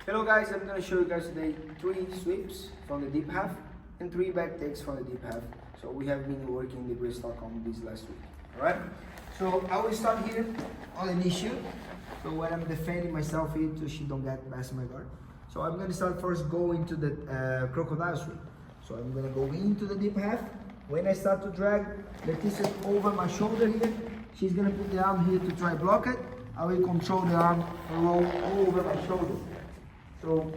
Hello guys, I'm going to show you guys today 3 sweeps from the deep half and 3 back takes from the deep half. So we have been working the Bristol on this last week. Alright, so I will start here on an issue. So when I'm defending myself here so she don't get past my guard. So I'm going to start first going to the crocodile sweep. So I'm going to go into the deep half. When I start to drag Leticia over my shoulder here, she's going to put the arm here to try block it. I will control the arm roll over my shoulder. So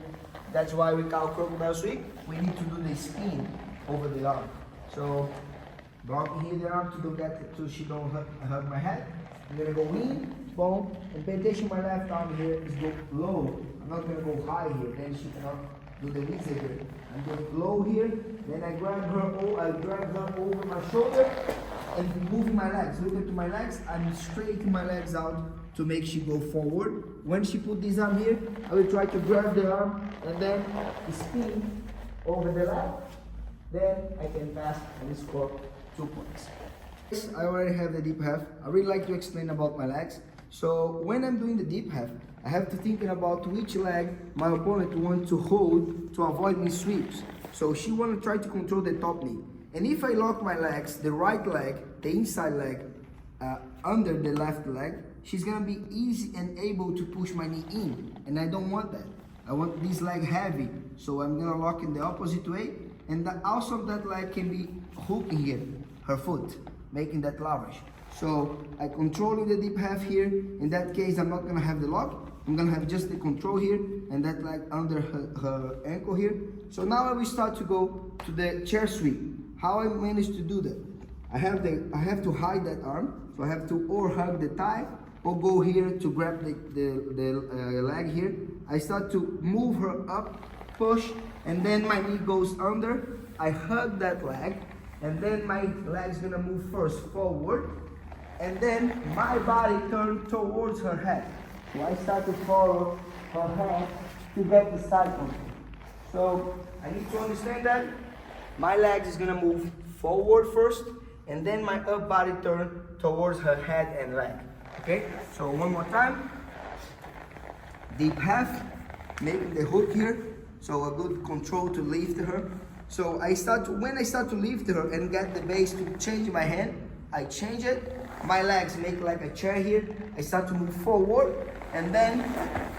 that's why we call crocodile sweep. We need to do the spin over the arm. So blocking here the arm to do that so she don't hurt my head. I'm gonna go in, boom, and pay attention my left arm here is go low. I'm not gonna go high here, then she cannot do the wizard here. I'm going low here, then I drag her over my shoulder and moving my legs. Look at my legs, I'm straightening my legs out to make she go forward. When she put this arm here, I will try to grab the arm and then spin over the leg. Then I can pass and score 2 points. I already have the deep half. I really like to explain about my legs. So when I'm doing the deep half, I have to think about which leg my opponent wants to hold to avoid me sweeps. So she want to try to control the top knee. And if I lock my legs, the right leg, the inside leg, under the left leg, she's gonna be easy and able to push my knee in. And I don't want that. I want this leg heavy. So I'm gonna lock in the opposite way. And also that leg can be hooking here, her foot, making that leverage. So I controlling the deep half here. In that case, I'm not gonna have the lock. I'm gonna have just the control here and that leg under her ankle here. So now I will start to go to the chair sweep. How I managed to do that? I have to hide that arm. So I have to or hug the thigh or go here to grab the leg here. I start to move her up, push, and then my knee goes under. I hug that leg, and then my leg's gonna move first forward, and then my body turns towards her head. So I start to follow her head to get the side control. So I need to understand that my legs is gonna move forward first, and then my up body turn towards her head and leg. Okay, so one more time. Deep half, making the hook here. So a good control to lift her. So when I start to lift her and get the base to change my hand, I change it. My legs make like a chair here. I start to move forward, and then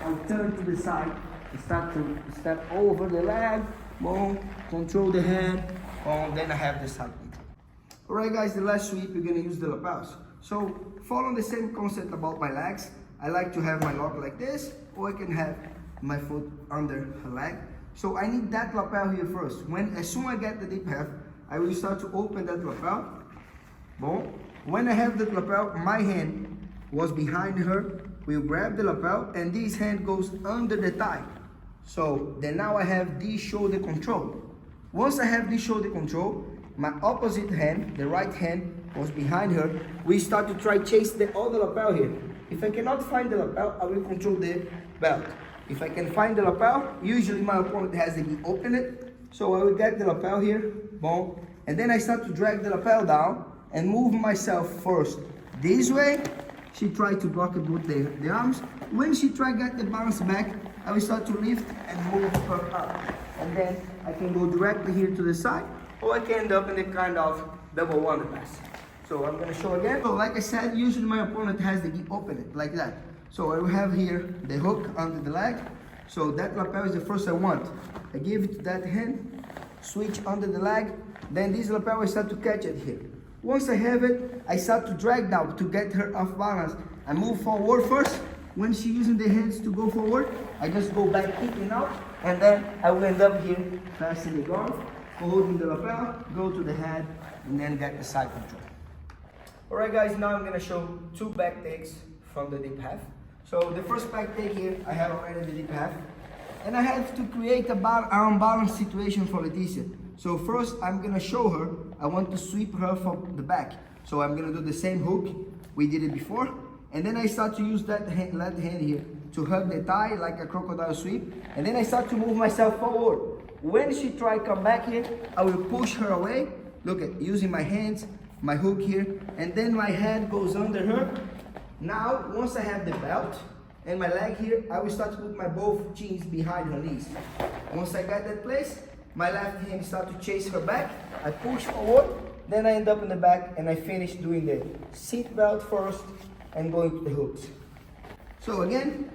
I'll turn to the side. I start to step over the leg, boom, control the hand, boom, then I have the side control. Alright guys, the last sweep, we're gonna use the lapels. So following the same concept about my legs, I like to have my lock like this, or I can have my foot under her leg. So I need that lapel here first. As soon as I get the deep half, I will start to open that lapel. Boom. When I have the lapel, my hand was behind her. We'll grab the lapel, and this hand goes under the thigh. So then now I have this shoulder control. Once I have this shoulder control, my opposite hand, the right hand, was behind her. We start to try chase the other lapel here. If I cannot find the lapel, I will control the belt. If I can find the lapel, usually my opponent has to be open it. So I will get the lapel here, boom. And then I start to drag the lapel down and move myself first this way. She tried to block it with the arms. When she try to get the bounce back, I will start to lift and move her up. And then I can go directly here to the side, or I can end up in a kind of double wonder pass. So I'm gonna show again. So like I said, usually my opponent has to open it like that. So I will have here the hook under the leg. So that lapel is the first I want. I give it to that hand, switch under the leg, then this lapel I start to catch it here. Once I have it, I start to drag down to get her off balance. I move forward first. When she's using the hands to go forward, I just go back kicking out, and then I will end up here passing the guard, holding the lapel, go to the head, and then get the side control. Alright guys, now I'm gonna show 2 back takes from the deep half. So the first back take here, I have already the deep half. And I have to create a unbalanced situation for Leticia. So first I'm gonna show her, I want to sweep her from the back. So I'm gonna do the same hook, we did it before. And then I start to use that left hand here to hug the thigh like a crocodile sweep. And then I start to move myself forward. When she try come back here, I will push her away. Look at using my hands, my hook here, and then my hand goes under her. Now, once I have the belt, and my leg here, I will start to put my both chins behind her knees. Once I get that place, my left hand start to chase her back. I push forward, then I end up in the back, and I finish doing the seat belt first and going to the hooks. So again,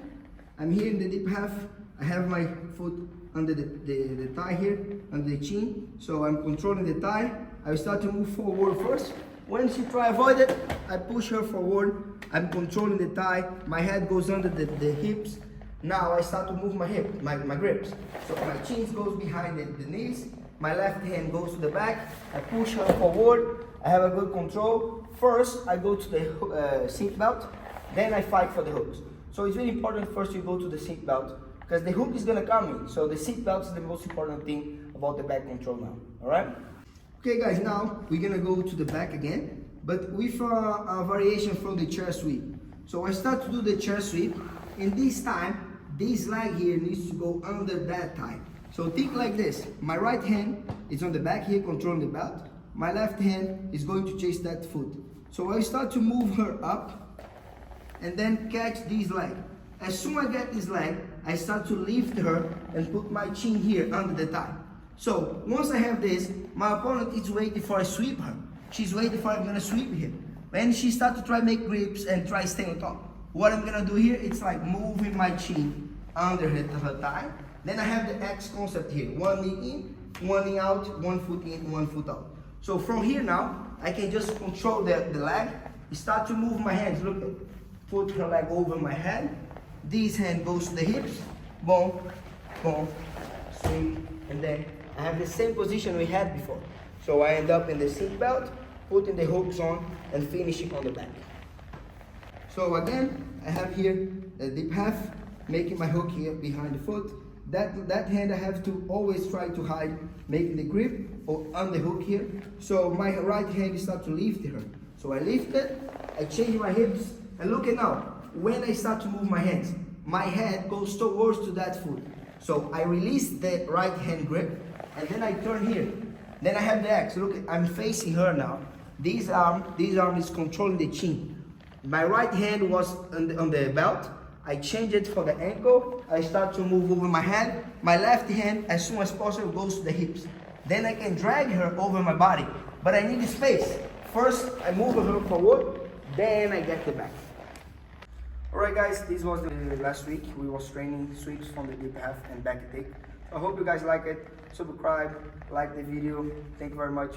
I'm here in the deep half. I have my foot under the thigh here, under the chin. So I'm controlling the thigh. I will start to move forward first. When she try to avoid it, I push her forward. I'm controlling the thigh. My head goes under the hips. Now I start to move my hip, my grips. So my chin goes behind the knees. My left hand goes to the back. I push her forward. I have a good control. First, I go to the seat belt. Then I fight for the hooks. So it's really important first you go to the seat belt because the hook is gonna come in. So the seat belt is the most important thing about the back control now. All right? Okay, guys. Now we're gonna go to the back again, but with a variation from the chair sweep. So I start to do the chair sweep, and this time this leg here needs to go under that thigh. So think like this. My right hand is on the back here controlling the belt. My left hand is going to chase that foot. So I start to move her up and then catch this leg. As soon as I get this leg, I start to lift her and put my chin here under the thigh. So once I have this, my opponent is waiting for I sweep her. She's waiting for I'm gonna sweep here. When she starts to try make grips and try stay on top, what I'm gonna do here, it's like moving my chin under her thigh. Then I have the X concept here. One knee in, one knee out, one foot in, one foot out. So from here now, I can just control the leg, start to move my hands. Look, put her leg over my head. This hand goes to the hips, boom, boom, swing, and then I have the same position we had before. So I end up in the seat belt, putting the hooks on, and finishing on the back. So again, I have here a deep half, making my hook here behind the foot. That hand I have to always try to hide, making the grip on the hook here. So my right hand start to lift her. So I lift it, I change my hips, and look at now, when I start to move my hands, my head goes towards to that foot. So I release the right hand grip, and then I turn here. Then I have the X. Look, I'm facing her now. This arm is controlling the chin. My right hand was on the belt. I change it for the ankle. I start to move over my head. My left hand, as soon as possible, goes to the hips. Then I can drag her over my body, but I need space. First, I move her forward, then I get the back. Alright guys, this was the last week. We was training sweeps from the deep half and back kick. I hope you guys like it. Subscribe, like the video. Thank you very much.